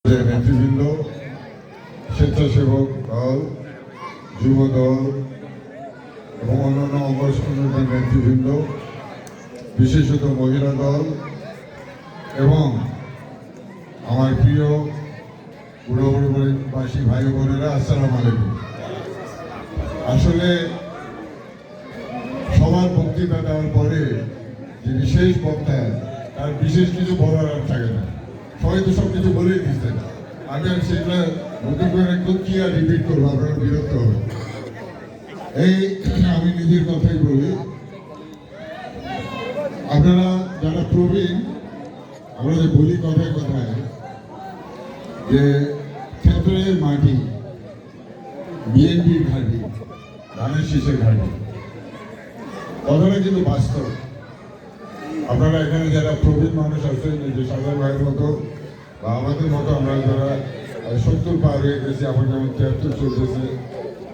নেতৃবৃন্দ, স্বেচ্ছাসেবক দল, যুব দল এবং অন্যান্য অঙ্গ সংগঠনের নেতৃবৃন্দ, বিশেষত মহিলা দল এবং আমার প্রিয় বুড়োবাসী ভাই বোনেরা, আসসালামু আলাইকুম। আসলে সবার বক্তৃতা দেওয়ার পরে যে বিশেষ বক্তা, তার বিশেষ কিছু বলার আর থাকে না। সবাই তো সব কিছু বলেই দিচ্ছেন। আমি আর সেগুলো নতুন করে একটু কি আর রিপিট করবো, আপনারা বিরক্ত হবে। এই আমি নিজের কথাই বলি, আপনারা যারা প্রবীণ, আমরা যে বলি কথায় কথায় যে ক্ষেত্রের মাটি বিএনপির ঘাঁটি, ধানের শীষের ঘাঁটি, কথাটা কিন্তু বাস্তব। আপনারা এখানে যারা প্রবীণ মানুষ আছেন, যে সাগর ভাইয়ের মতো বা আমাদের মতো, আমরা যারা 70 পার হয়ে গেছি, আমার যেমন 73 চলতেছে,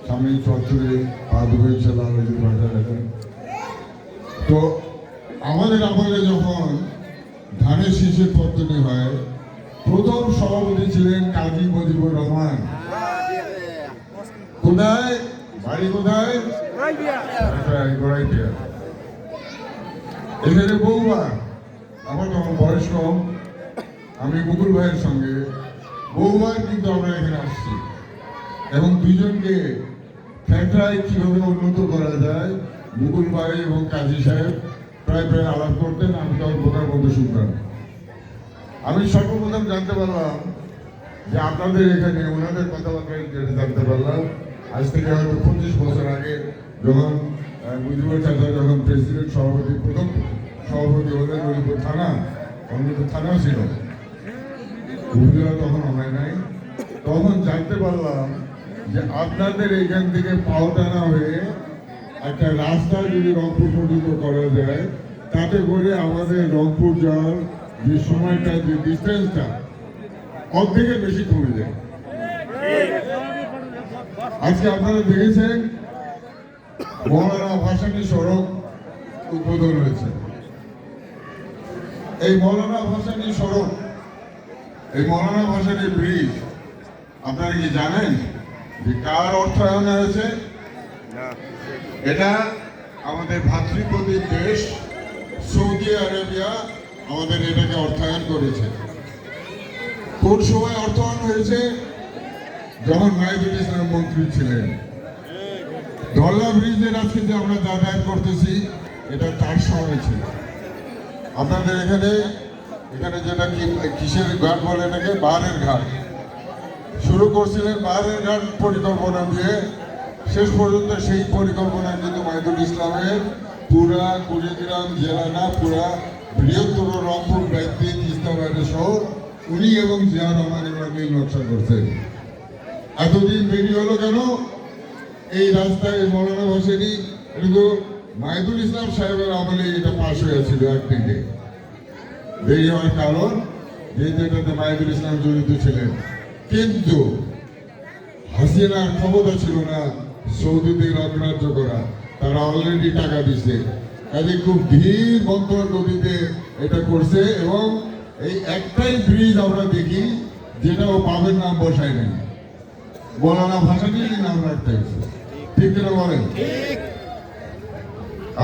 সামনে 74-এ পা দেবো ইনশাল্লাহ যদি ভাষা দেখেন। তো আমাদের আমলে যখন ধানের শীষের পত্তনি হয়, প্রথম সভাপতি ছিলেন কাজী মুজিবুর রহমান। কোথায় বাড়ি? কোথায়? গোড়াইপিয়া। এখানে বহুবার, আমার তখন বয়স কম, আমি মুকুল ভাইয়ের সঙ্গে বহুবার কিন্তু আমরা এখানে আসছি এবং দুজনকে ফ্যাক্টরায় কিভাবে উন্নত করা যায় মুকুল ভাই এবং কাজী সাহেব প্রায় প্রায় আলাপ করতেন। আমি তখন বোকার মধ্যে শুনতাম। আমি সর্বপ্রথম জানতে পারলাম যে আপনাদের এখানে ওনাদের কথাবার্তা যেটা জানতে পারলাম, আজ থেকে হয়তো 25 বছর আগে যখন মুজিবুর চাচা যখন প্রেসিডেন্ট সভাপতি, প্রথম সভাপতি হলেন নলিপুর থানা, নলিপুর থানা ছিল, উপজেলা তখন হয় নাই, তখন জানতে পারলাম যে আপনাদের এখান থেকে পাওটানা হয়ে একটা রাস্তা যদি রংপুর পর্যন্ত করা যায়, তাতে করে আমাদের রংপুর যাওয়ার যে সময়টা, যে ডিস্টেন্সটা অর্ধেকের বেশি কমে যায়। আজকে আপনারা দেখেছেন মৌলানা ভাসানী সড়ক উদ্বোধন হয়েছে। এই মৌলানা ভাসানী সড়ক, এই মৌলানা ভাসানী ব্রিজ, আপনারা কি জানেন যে কার অর্থায়নে হয়েছে? এটা আমাদের ভাতৃপ্রতিম দেশ সৌদি আরবিয়া আমাদের এটাকে অর্থায়ন করেছে। কোন সময় অর্থায়ন হয়েছে? যখন নাহিদুল ইসলাম মন্ত্রী ছিলেন। ধল্লা ব্রিজের আজকে যে আমরা যাতায়াত করতেছি, এটা তার সময় ছিল। আপনাদের এখানে যেটা কিসের ঘাট বলে, এটাকে বাহারের ঘাট শুরু করছিলেন, বাহারের ঘাট পরিকল্পনা দিয়ে। শেষ পর্যন্ত সেই পরিকল্পনা কিন্তু নাহিদুল ইসলামের পুরা কুড়িগ্রাম জেলা না, পুরা বৃহত্তর রংপুর ব্যক্তি তিস্তাবাড়ি শহর উনি এবং জিয়া রহমান এরা মিল নকশা করছেন। এতদিন দেরি হলো কেন? এই রাস্তায় মৌলানা ভাসানী, কিন্তু নাহিদুল ইসলাম সাহেবের আমলে এটা পাশ হয়েছিল একদিকে। দেরি হওয়ার কারণ যেহেতু এটাতে নাহিদুল ইসলাম জড়িত ছিলেন, কিন্তু হাসিনার ক্ষমতা ছিল না সৌদিতে অগ্রাহ্য করা, তারা অলরেডি টাকা দিচ্ছে, কাজে খুব ধীর মন্থর গতিতে এটা করছে। এবং এই একটাই ব্রিজ আমরা দেখি যেটা ও বাবের নাম বসায় নাই, মৌলানা ভাসানীর নাম রাখতে হয়েছে। ঠিক কিনা বলেন?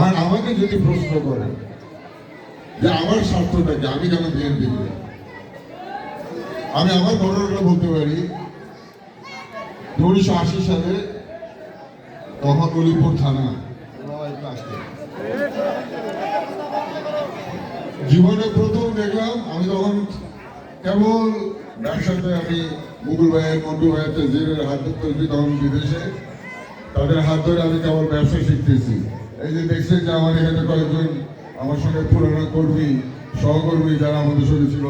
আর আমাকে যদি প্রশ্ন করে যে আমার স্বার্থটা কি, আমি কেন বিএনপি করি, আমি আমার ঘটনাটা বলতে পারি। 1980 সালে তখন উলিপুর থানা, জীবনে প্রথম দেখলাম, আমি তখন কেবল ব্যবসাতে, আমি মুকুল ভাইয়ের, মন্টু ভাইয়ের, তেজিরের হাত ধরতেছি, তখন বিদেশে, তাদের হাত ধরে আমি কেবল ব্যবসা শিখতেছি। এই যে দেখছেন যে আমার এখানে কয়েকজন আমার সঙ্গে পুরোনো কর্মী, সহকর্মী যারা আমাদের সঙ্গে ছিল,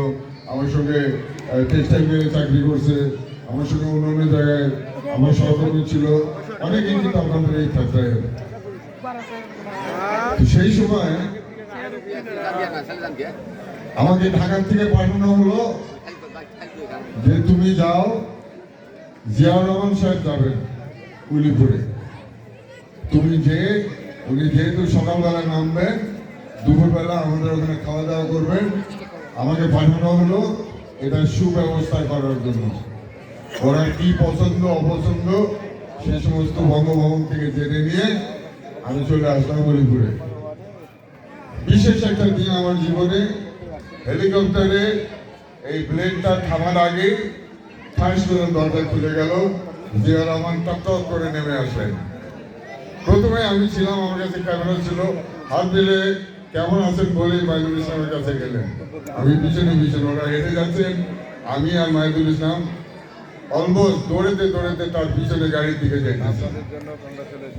আমার সঙ্গে টেক্সটাইল মিলে চাকরি করছে, আমার সঙ্গে অন্য জায়গায় আমার সহকর্মী ছিল, অনেকেই কিন্তু আপনাদের এই ক্ষেত্রে। সেই সময় আমাকে ঢাকার থেকে পাঠানো হলো যে তুমি যাও, জিয়াউর রহমান সাহেব যাবেন উলিপুরে, তুমি উনি যেহেতু সকালবেলা নামবেন, দুপুরবেলা আমাদের ওখানে খাওয়া দাওয়া করবেন। আমাকে পাঠানো হলো এটা সুব্যবস্থা করার জন্য। ওরা কি পছন্দ অপছন্দ সে সমস্ত বঙ্গভবন থেকে জেনে নিয়ে আমি চলে আসলাম উলিপুরে। বিশেষ একটা দিন আমার জীবনে, হেলিকপ্টারে এই প্লেনটা থামার আগে ফার্স্ট করে দরজা খুলে গেল, জিয়া রহমান টক করে নেমে আসলেন। প্রথমে আমি ছিলাম, আমার কাছে ক্যামেরা ছিল, হাত দিলে কেমন আছেন বলে মাইদুল ইসলামের কাছে গেলেন। আমি পিছনে পিছনে, ওরা হেঁটে যাচ্ছেন, আমি আর মাইদুল ইসলাম অলমোস্ট দৌড়েতে দৌড়েতে তার পিছনে গাড়ির দিকে যাইতেছি।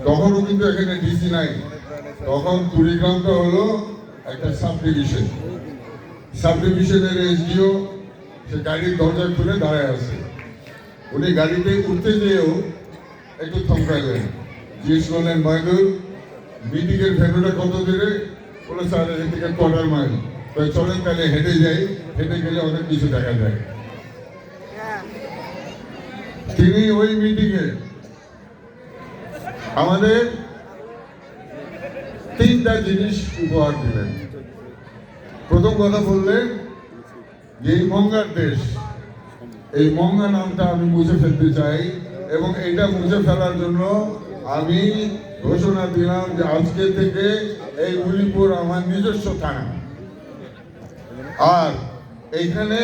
তখনও কিন্তু এখানে ডিসি নাই, তখন কুড়িগ্রামটা হলো একটা সাব ডিভিশন। সাব ডিভিশনের এসডিও সে গাড়ির দরজা খুলে দাঁড়ায় আছে। উনি গাড়িতে উঠতে যেয়েও একটু থমকাইলেন, জিজ্ঞেস করলেন মাইদুল মিটিং এর ভেন্যুটা কত দূরে? বলে স্যার এখান থেকে কোয়ার্টার মাইল। তাই চলেন তাহলে হেঁটে যাই, হেঁটে গেলে অনেক কিছু দেখা যায়। তিনি ওই মিটিং এ আমাদের 3টা জিনিস উপহার দিলেন। প্রথম কথা বললেন যে এই মঙ্গার দেশ, এই মঙ্গা নামটা আমি মুছে ফেলতে চাই, এবং এটা মুছে ফেলার জন্য আমি ঘোষণা দিলাম যে আজকে থেকে এই উলিপুর আমার নিজস্ব থানা। আর এইখানে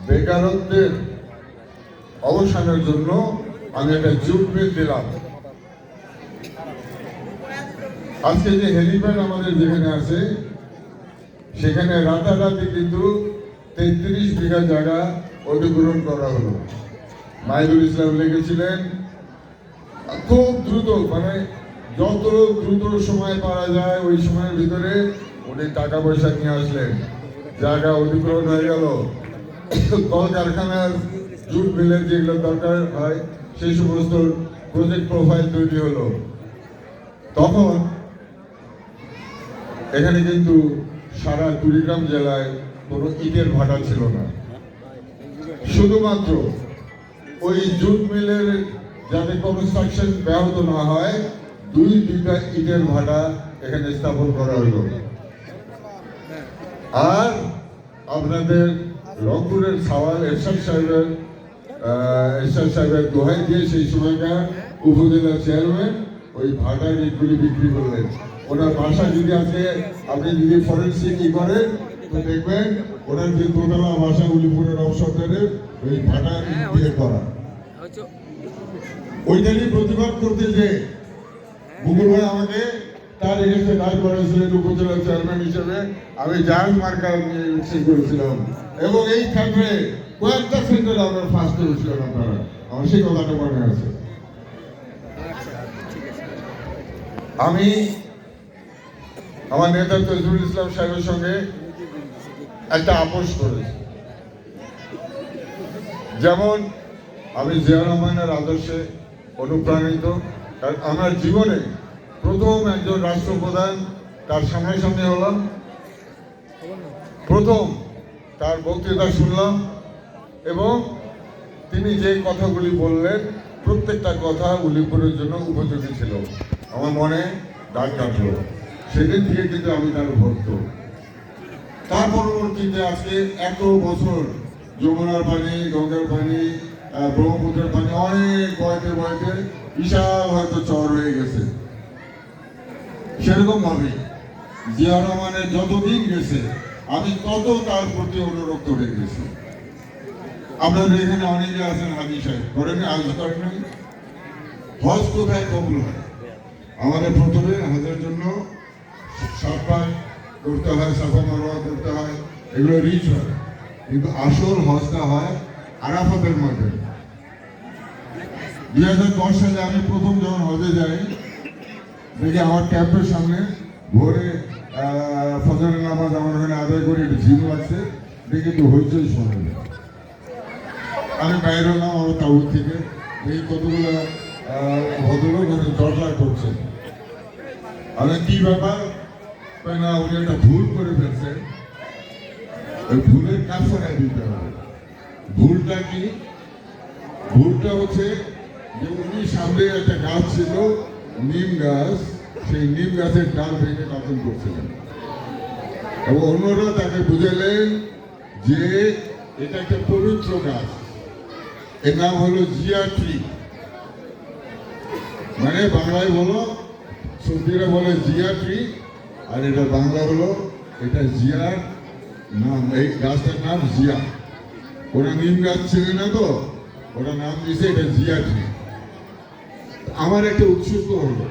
বেকারত্বের অবসানের জন্য আমি একটা জুট মিল দিলাম। আজকে যে হেলিপ্যাড আমাদের যেখানে আছে সেখানে রাতারাতি কিন্তু 33 বিঘা জায়গা অধিগ্রহণ করা হলো। মাইদুল ইসলাম লিখেছিলেন খুব দ্রুত, মানে যত দ্রুত সময় পাওয়া যায় ওই সময়ের ভিতরে উনি টাকা পয়সা নিয়ে আসলেন, জায়গা অধিগ্রহণ হয়ে গেল। কলকারখানার জুট মিলের যেগুলো দরকার হয় সেই সমস্ত প্রজেক্ট প্রোফাইল তৈরি হলো। তখন এখানে কিন্তু সারা কুড়িগ্রাম জেলায় কোনো ইটের ভাটা ছিল না। শুধুমাত্র ওই জুট মিলের যাতে কনস্ট্রাকশন ব্যাহত না হয় 2 ইটের ভাটা এখানে স্থাপন করা হলো। আর আপনাদের রংপুরের সাওয়াল এরশাদ সাহেবের দোহাই দিয়ে সেই সময়কার উপজেলা চেয়ারম্যান ওই ভাটার ইটগুলি বিক্রি করলেন। ওনার বাসা যদি আজকে আপনি যদি ফরেন্সিক করেন তো দেখবেন ওনার যে দোতলা বাসা উলিপুরের অবসরের ওই ভাটার দিয়ে করা। ওইটারই প্রতিবাদ করতে যে মুকুল ভাই আমাকে তার এগেন্সে দাঁড় করেছিলেন উপজেলা চেয়ারম্যান হিসেবে, আমি জাহাজ মার্কার নিয়ে ইলেকশন করেছিলাম এবং এই ক্ষেত্রে কয়েকটা সেন্টারে আমরা ফার্স্ট করেছিলাম। আপনারা আমার সেই কথাটা মনে আছে। আমি আমার নেতা তজরুল ইসলাম সাহেবের সঙ্গে একটা আপোষ করেছি, যেমন আমি জিয়া রহমানের আদর্শে অনুপ্রাণিত। কারণ আমার জীবনে প্রথম একজন রাষ্ট্রপ্রধান তার সামনাসামনি হলাম, প্রথম তার বক্তৃতা শুনলাম এবং তিনি যে কথাগুলি বললেন প্রত্যেকটা কথা উলিপুরের জন্য উপযোগী ছিল। আমার মনে দাগ কাটলো, সেদিন থেকে কিন্তু আমি তার ভক্ত। তার পরবর্তীতে আজকে এত বছর যমুনার পানি, গঙ্গার পানি, ব্রহ্মপুত্রের পানি অনেক বয়তে বয়তে বিশাল হয়তো চর হয়ে গেছে। সেরকম ভাবে জিয়া রহমানের যতদিন গেছে আমি তত তার প্রতি অনুরক্ত হয়ে গেছি। আপনাদের এখানে অনেকে আছেন হাজি সাহেব, করেন আজ করেন নাই? হজ কোথায় কবুল হয়? আমাদের প্রথমে হজের জন্য 7 পাক করতে হয়, সাফা মারওয়া করতে হয়, এগুলো রিচ হয়, কিন্তু আসল হজটা হয় আরাফাতের মধ্যে। 2010 সালে আমি প্রথম যখন হজে যাই দেখি আমার ক্যাম্পের সামনে ভোরে ফজরের নামাজ আমার ওখানে আদায় করে একটু ঝিম লাগছে, দেখি একটু হইচই শোনা যায়। আমি বাইরে হলাম আমার তাবুক থেকে, দেখি কতগুলো ভদ্রলোক ওখানে দরজা করছে। আমি কি ব্যাপার না, উনি একটা ভুল করে ফেলছে, ওই ভুলের কাফারা দিতে হবে। ভুলটা কি? ভুলটা হচ্ছে যে উনি সামনে একটা গাছ ছিল নিম গাছ, সেই নিম গাছের ডাল ভেঙে কাতন করছিলেন এবং অন্যরা তাকে বুঝালেন যে এটা একটা পবিত্র গাছ, এর নাম হলো জিয়া ট্রি। মানে বাংলায় বলো, সৌদিরা বলে জিয়া ট্রি, আর এটা বাংলা হলো, এটা জিয়ার নাম, এই গাছটার নাম জিয়া। ওরা নিম গাছ ছিল না তো, ওরা নাম দিয়েছে এটা জিয়া ট্রি। আমার একটা উৎসুক হলো,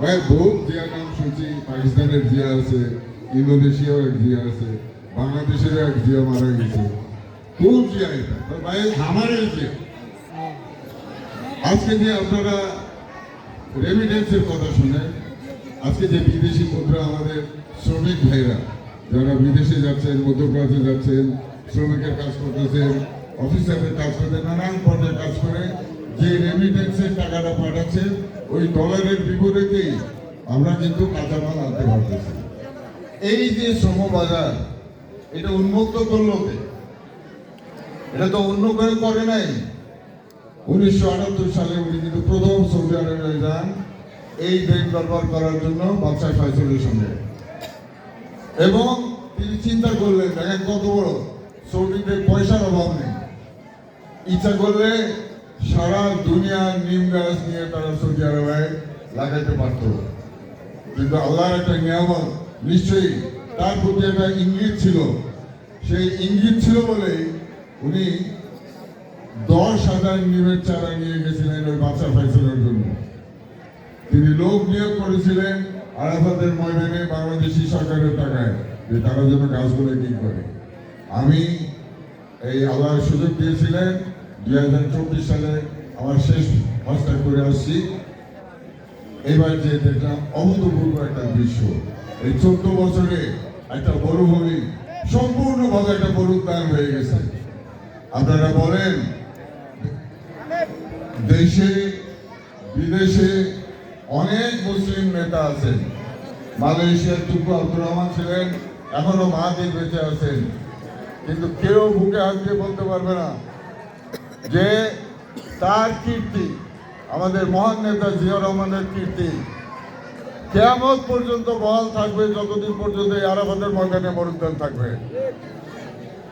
ভাই বহু জিয়া নাম শুনছি, পাকিস্তানের জিয়া আছে, ইন্দোনেশিয়াও এক জিয়া আছে, বাংলাদেশেরও এক জিয়া মারা গেছে। কোন জিয়া এটা? ভাই খামারের জিয়া। আজকে যে আপনারা রেমিটেন্সের কথা শুনেন, আজকে যে বিদেশি মুদ্রা আমাদের শ্রমিক ভাইরা যারা বিদেশে যাচ্ছেন, মধ্যপ্রাচ্যে যাচ্ছেন, শ্রমিকের কাজ করতেছেন, অফিসারের কাজ করতে, নানান পর্যায়ে কাজ করে যে রেমিটেন্সের টাকাটা পাঠাচ্ছেন, ওই ডলারের বিপরীতেই আমরা কিন্তু কাঁচামাল আনতে পারতেছি। এই যে শ্রম বাজার, এটা উন্মুক্ত করলো কে? এটা তো অন্য কেউ করে নাই। 1978 সালে উনি কিন্তু প্রথম সৌদি আরবে যান এই দেশ দরবার করার জন্য বাদশাহ ফয়সালের সঙ্গে, এবং তিনি চিন্তা করলেন, দেখেন কত বড়, সৌদিদের পয়সার অভাব নেই, ইচ্ছা করলে সারা দুনিয়ার নিম গাছ নিয়ে তারা সৌদি আরবে লাগাইতে পারত। কিন্তু আল্লাহর একটা নিয়ামত, নিশ্চয়ই তার প্রতি একটা ইঙ্গিত ছিল। সেই ইঙ্গিত ছিল বলে উনি 10,000 নিমের চারা নিয়ে গেছিলেন ওই বাদশাহ ফয়সালের জন্য। তিনি লোক নিয়োগ করেছিলেন আরাফাতের ময়দানে বাংলাদেশি সরকারের টাকায়, যে তারা যেন গাছগুলো ঠিক করে। আমি এই আল্লাহর সুযোগ দিয়েছিলেন 2024 সালে আমার শেষ হস্তা করে আসছি। এবার যে দেখলাম অভূতপূর্ব একটা দৃশ্য, এই 14 বছরে একটা মরুভূমি সম্পূর্ণভাবে একটা মরুদ্যান হয়ে গেছে। আপনারা বলেন, দেশে বিদেশে অনেক মুসলিম নেতা আছেন। মালয়েশিয়ার টুকু আব্দুর রহমান ছিলেন, এখনো মাহাতির বেঁচে আছেন, কিন্তু কেউ বুকে হাত দিয়ে বলতে পারবে না যে তার কীর্তি, আমাদের মহান নেতা জিয়া রহমানের কীর্তি কিয়ামত পর্যন্ত বহাল থাকবে, যতদিন পর্যন্ত এই আরাফাতের ময়দানে মরুদ্যান থাকবে।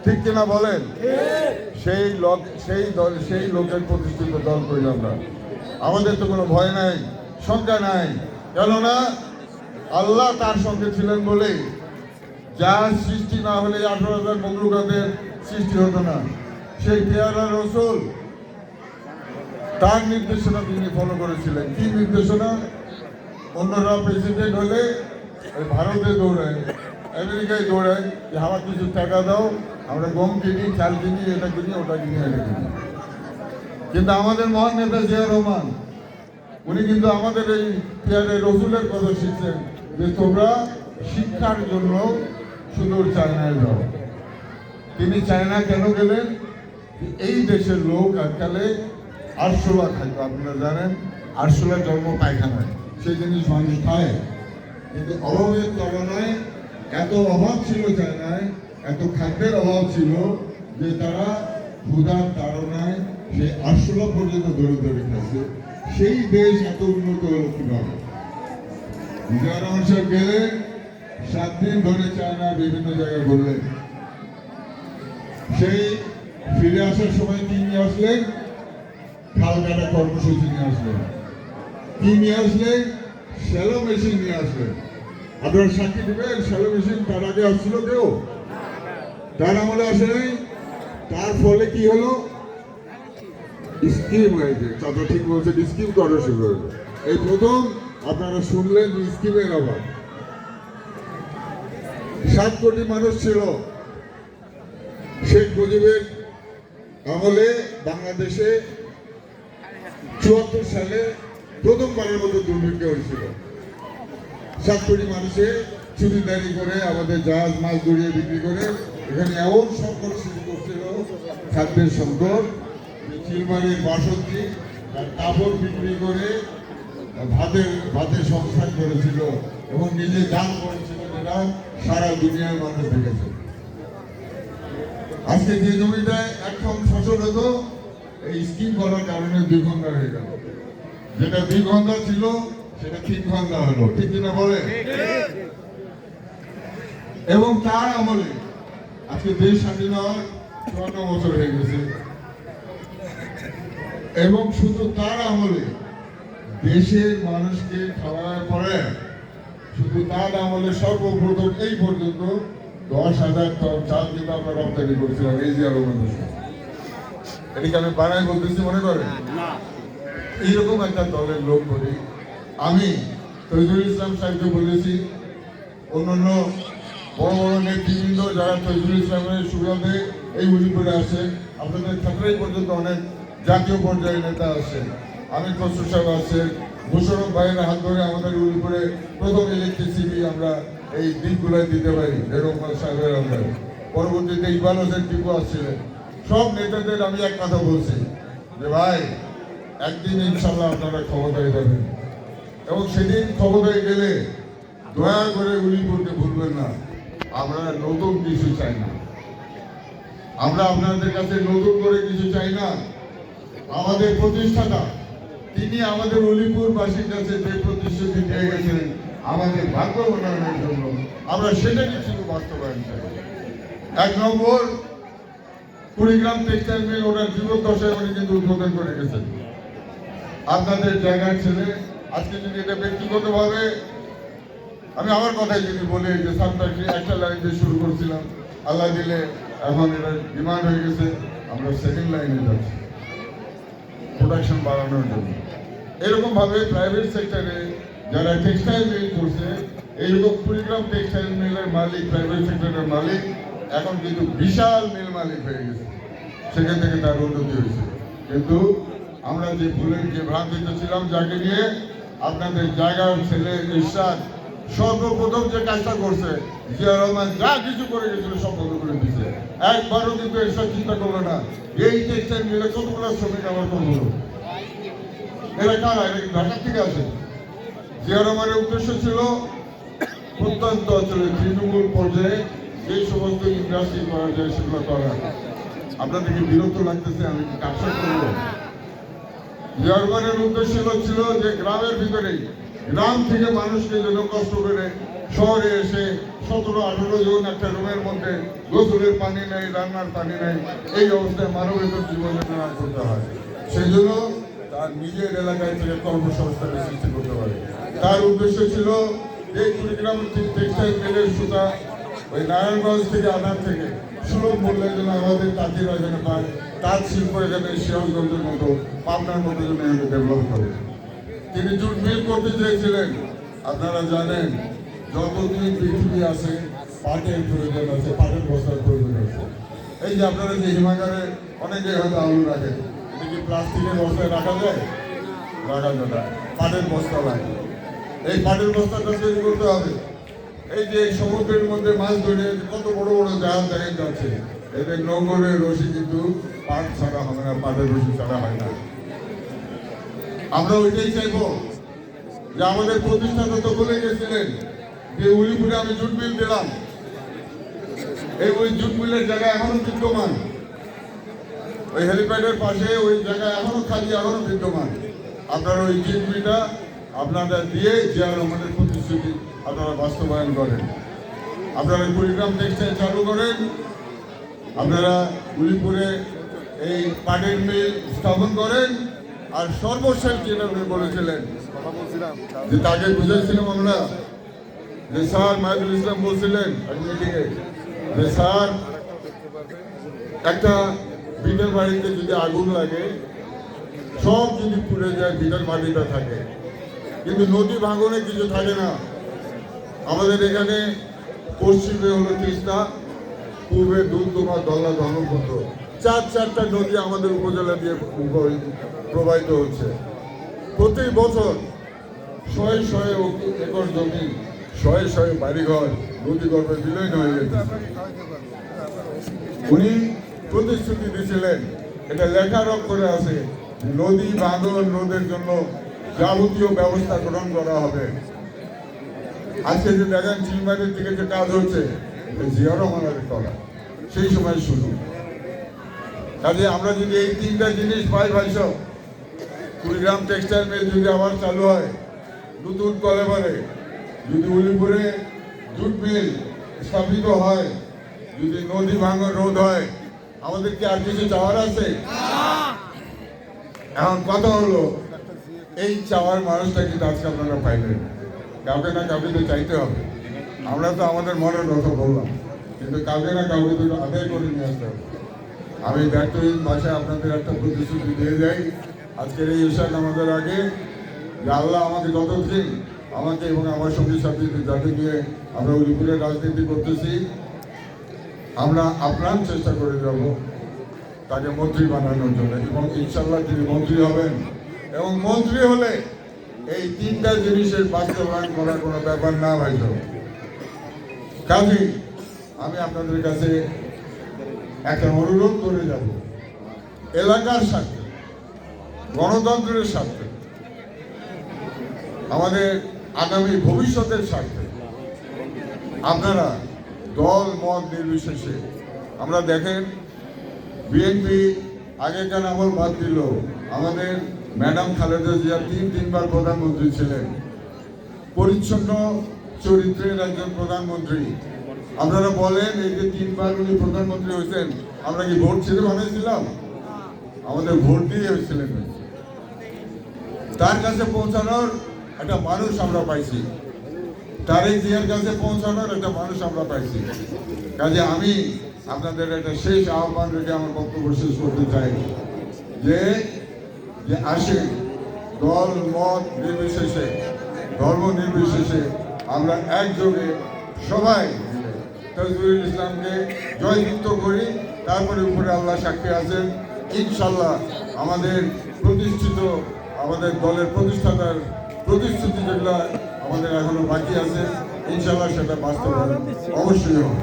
ঠিক কিনা বলেন? সেই লোকের প্রতিষ্ঠিত দল করি আমরা। আমাদের তো কোনো ভয় নাই, শঙ্কা নাই, কেননা আল্লাহ তার সঙ্গে ছিলেন বলেই যার সৃষ্টি না হলে 18,000 মখলুকাতের সৃষ্টি হতো না। সেই পেয়ারা রসুল, তার নির্দেশনা তিনি ফলো করেছিলেন। কি নির্দেশনা? অন্যরা প্রেসিডেন্ট হলে ভারতে দৌড়ায়, আমেরিকায় দৌড়ায়, যে আমার কিছু টাকা দাও, আমরা গম কিনি, চাল কিনি, এটা কিনি, ওটা কিনি, এটা কিনি। কিন্তু আমাদের মহান নেতা জিয়া রহমান, উনি কিন্তু আমাদের এই পেয়ারে রসুলের কথা শিখছেন, যে তোমরা শিক্ষার জন্য সুদূর চায়নায় যাও। তিনি চায়না কেন গেলেন? এই দেশের লোক আজকালে আরশোলা খাইতো, আপনারা জানেন, আরশোলা জন্ম পায়খানায়, সেই জিনিস মানুষ খায়। কিন্তু অভাবের তুলনায় এত অভাব ছিল চায়নায়, এত খাদ্যের অভাব ছিল যে তারা ক্ষুধার তাড়নায় সেই আরশোলা পর্যন্ত ধরে ধরে খাচ্ছে। সেই দেশ এত উন্নত হলো কিভাবে? জিয়া রহমান সাহেব গেলেন, 7 দিন ধরে চায়না বিভিন্ন জায়গায় ঘুরলেন। সেই ফিরে আসার সময় কি নিয়ে আসলেন? খাল কাটা কর্মসূচি নিয়ে আসলেন। কি নিয়ে আসলেন? শ্যালো মেশিন নিয়ে আসলেন। আপনারা সাক্ষী দেবেন, শ্যালো মেশিন তার আগে আসছিল কেউ? তার আমলে আসে নাই। তার ফলে কি হলো? স্কিম হয়েছে। চাচা ঠিক বলছেন, স্কিম করা শুরু হলো। এই প্রথম আপনারা শুনলেন স্কিমের অভাব। 7 কোটি মানুষ ছিল শেখ মুজিবের আমলে বাংলাদেশে। 74 সালে প্রথমবারের মতো দুর্ভিক্ষ হয়েছিল। 7 কোটি মানুষে চুরিদারি করে, আমাদের জাহাজ মাছ ধরিয়ে বিক্রি করে এখানে এমন সংকট শুরু করছিল, খাদ্যের সংকট, চিলমারির বাসন্তী তার কাপড় বিক্রি করে ভাতের সংস্থান করেছিল এবং নিজে দান করেছিল, যেটা সারা দুনিয়ার মানুষ দেখেছে। আজকে যে জমিটায় এখন ফসল হতো, এই স্কিম করার কারণে 2 ঘন্টা হয়ে গেল। যেটা 2 ঘন্টা ছিল সেটা 3 ঘন্টা হলো। ঠিক কিনা বলে? এবং তার আমলে আজকে দেশ স্বাধীন হওয়ার 54 বছর হয়ে গেছে। এবং শুধু তার আমলে দেশের মানুষকে খাওয়ার পরে শুধু তার আমলে সর্বপ্রথম এই পর্যন্ত 10,000 টন চাল কিন্তু আমরা রপ্তানি করেছিলাম এই জিয়া রহমান হোসেন। এটাকে আমি বানাই বলতেছি মনে করেন না, এইরকম একটা দলের লোক করি। আমি তৈজুল ইসলাম সাহেবকে বলেছি, অন্যান্য বড় বড় নেতৃবৃন্দ যারা তৈজুল ইসলামের সুবিধে এই উলিপুরে আসে, আপনাদের ক্ষেত্রেই পর্যন্ত অনেক জাতীয় পর্যায়ের নেতা আসে, আমি খসরু সাহেব আসছেন, মুশারফ ভাইয়ের হাত ধরে আমাদের উলিপুরে প্রথম ইলেকট্রিসিটি আমরা এই দিকগুলোয় দিতে পারি রহমান সাহেবের আন্ডারে। পরবর্তীতে ইকবাল হোসেন টিপু আসছিলেন। সব নেতাদের আমি এক কথা বলছি যে ভাই, একদিন ইনশাল্লাহ আপনারা ক্ষমতায় যাবেন, এবং সেদিন ক্ষমতায় গেলে দয়া করে উলিপুরকে ভুলবেন না। আমরা নতুন কিছু চাই না, আমরা আপনাদের কাছে নতুন করে কিছু চাই না। আমাদের প্রতিষ্ঠাতা তিনি আমাদের উলিপুরবাসীর কাছে যে প্রতিশ্রুতি দিয়ে গেছেন আমাদের ভাগ্য উন্নয়নের জন্য, আমরা সেটাকে শুধু বাস্তবায়ন চাই। 1 নম্বর, কুড়িগ্রাম টেক্সটাইল মিল ওনার যুবক দশায় উনি কিন্তু উদ্বোধন করে গেছেন। আপনাদের জায়গার ছেলে আজকে যদি এটা ব্যক্তিগতভাবে আমি আমার কথাই যদি বলি যে সাবফ্যাক্টরি একটা লাইন দিয়ে শুরু করছিলাম, আল্লাহ দিলে এখন এটা ডিমান্ড হয়ে গেছে, আমরা সেকেন্ড লাইনে যাচ্ছি প্রোডাকশন বাড়ানোর জন্য। এরকম ভাবে প্রাইভেট সেক্টরে যারা টেক্সটাইল মিল করছে, এইরকম কুড়িগ্রাম টেক্সটাইল মিলের মালিক, প্রাইভেট সেক্টরের মালিক এখন কিন্তু বিশাল মিল মালিক হয়ে গেছে, সেখান থেকে তার উন্নতি হয়েছে। কিন্তু আমরা যে ভুলের যে ভ্রান্তিতে ছিলাম, যাকে নিয়ে আপনাদের জায়গার ছেলে ইরশাদ সর্বপ্রথম যে কাজটা করছে, জিয়া রহমান যা কিছু করে গেছিল সব বন্ধ করে দিচ্ছে। একবারও কিন্তু ইরশাদ চিন্তা করলো না এই টেক্সটাইল মিলে কতগুলো শ্রমিক আমার কম হলো, এরা কারা, এরা কি ঢাকার থেকে আসে। জিয়া রহমানের উদ্দেশ্য ছিল প্রত্যন্ত অঞ্চলে তৃণমূল পর্যায়ে যে সমস্ত ইন্ডাস্ট্রি করা যায় সেগুলো করা। আপনাদেরকে বিরক্ত লাগতেছে, আমি কাপসার করব। জিয়া রহমানের উদ্দেশ্য ছিল যে গ্রামের ভিতরেই, গ্রাম থেকে মানুষকে যেন কষ্ট করে শহরে এসে 17-18 জন একটা রুমের মধ্যে গোসলের পানি নেই, রান্নার পানি নেই, এই অবস্থায় মানবেতর জীবনযাপন করতে হয়। সেই জন্য তার নিজের এলাকায় থেকে কর্মসংস্থানের সৃষ্টি করতে পারে। তার উদ্দেশ্য ছিল এই কুড়িগ্রাম টেক্সটাইল মিলের সুতা ওই নারায়ণগঞ্জ থেকে আনার থেকে সুলভ মূল্যে যেন আমাদের তাঁতিরা যেন পায়, তাঁত শিল্প এখানে সিরাজগঞ্জের মতো, পাবনার মতো যেন এখানে ডেভেলপ করে। তিনি জুট মিল করতে চেয়েছিলেন। আপনারা জানেন যতদিন পৃথিবী আছে পাটের প্রয়োজন আছে, পাটের বস্তার প্রয়োজন আছে। এই যে আপনারা যে হিমাগারে অনেকে হয়তো আলু রাখেন, এটা কি প্লাস্টিকের বস্তায় রাখা যায়? রাখা যায় না, পাটের বস্তা লাগে। এই পাটের বস্তাটা তৈরি করতে হবে। এই যে সমুদ্রের মধ্যে মাছ ধরে কত বড় বড় জাহাজ দেখা যাচ্ছে, এদের নৌকরের রশি কিন্তু পাট ছাড়া হবে না, পাটের রশি ছাড়া হয় না। আমরা ওইটাই চাইবো যে আমাদের প্রতিষ্ঠাতা তো বলে গেছিলেন যে উলিপুরে আমি জুট মিল দিলাম, এই ওই জুট মিলের জায়গা এখনো বিদ্যমান, ওই হেলিপ্যাডের পাশে ওই জায়গা এখনো খালি, এখনো বিদ্যমান। আপনারা ওই জুট মিলটা আপনারা দিয়ে জিয়া রহমানের প্রতিশ্রুতি আপনারা বাস্তবায়ন করেন। আপনারা কুড়িগ্রাম টেক্সটাইল চালু করেন, আপনারা উলিপুরে এই পাটের মিল স্থাপন করেন। আর সর্বশেষ যেটা উনি বলেছিলেন, যে তাকে বুঝেছিলাম আমরা, যে স্যার মাহিদুল ইসলাম বলছিলেন মিটিংয়ে যে স্যার একটা ভিটার বাড়িতে যদি আগুন লাগে সব যদি পুড়ে যায়, ভিটার বাড়িটা থাকে, কিন্তু নদী ভাঙনে কিছু থাকে না। আমাদের এখানে পশ্চিমে হলো তিস্তা, পূর্বে দুধদুমা, দলা, ধর্মপুত্র, 4টা নদী আমাদের উপজেলা দিয়ে প্রবাহিত হচ্ছে। প্রতি বছর 100 একর জমি, 100 বাড়িঘর নদী গর্ভে বিলীন হয়ে যেত। উনি প্রতিশ্রুতি দিয়েছিলেন, এটা লেখার অক্ষরে আছে, নদী ভাঙন রোধের জন্য যাবতীয় ব্যবস্থা গ্রহণ করা হবে। আজকে যে দেখেন চিলমারির দিকে যে কাজ হচ্ছে, জিয়া রহমানের করা সেই সময় শুরু। কাজে আমরা যদি এই 3টা জিনিস পাই ভাইস, কুড়িগ্রাম টেক্সটাইল মিল যদি আবার চালু হয়, নতুন কলেবারে যদি উলিপুরে জুট মিল স্থাপিত হয়, যদি নদী ভাঙন রোধ হয়, আমাদের কি আর কিছু চাওয়ার আছে? এখন কথা হলো, এই চাওয়ার মানুষটা কিন্তু আজকে আপনারা পাইলেন। কাউকে না কাউকে তো চাইতে হবে। আমরা তো আমাদের মনের কথা বললাম, কিন্তু কাউকে না কাউকে তো আদায় করে নিয়ে আসতে হবে। আমি ব্যক্তিগত ভাষায় আপনাদের একটা প্রতিশ্রুতি দিয়ে যাই আজকের এই ঈশা নামাজের আগে, যে আল্লাহ আমাকে যতদিন আমাকে এবং আমার সঙ্গী সাথীদের যাতে নিয়ে আমরা উলিপুরে রাজনীতি করতেছি, আমরা আপ্রাণ চেষ্টা করে যাব তাকে মন্ত্রী বানানোর জন্য, এবং ইনশাল্লাহ তিনি মন্ত্রী হবেন। এবং মন্ত্রী হলে এই তিনটা জিনিসের বাস্তবায়ন করার কোনো ব্যাপার না হয়ত। কাজেই আমি আপনাদের কাছে একটা অনুরোধ করে যাব, এলাকার স্বার্থে, গণতন্ত্রের স্বার্থে, আমাদের আগামী ভবিষ্যতের স্বার্থে আপনারা দল মত নির্বিশেষে, আমরা দেখেন বিএনপি আগেকার আমল বাদ দিল, আমাদের ম্যাডাম খালেদা জিয়া তিনবার প্রধানমন্ত্রী ছিলেন, পরিচ্ছন্ন চরিত্রের একজন প্রধানমন্ত্রী। আপনারা বলেন এই যে তিনবার উনি প্রধানমন্ত্রী হয়েছেন, আমরা কি ভোট ছেড়ে বানাইছিলাম? আমাদের ভোট দিয়ে হয়েছিলেন। তার কাছে পৌঁছানোর একটা মানুষ আমরা পাইছি, তারেক জিয়ার কাছে পৌঁছানোর একটা মানুষ আমরা পাইছি। কাজে আমি আপনাদের একটা শেষ আহ্বান রেখে আমার বক্তব্য শেষ করতে চাই, যে আসে দল মত নির্বিশেষে, ধর্ম নির্বিশেষে আমরা একযোগে সবাই মিলে তাজউল ইসলামকে জয়যুক্ত করি। তারপরে উপরে আল্লাহ সাক্ষী আছেন, ইনশাল্লাহ আমাদের প্রতিষ্ঠিত, আমাদের দলের প্রতিষ্ঠাতার প্রতিশ্রুতি যেগুলো আমাদের এখনো বাকি আছে, ইনশাল্লাহ সেটা বাস্তবায়ন অবশ্যই হবে।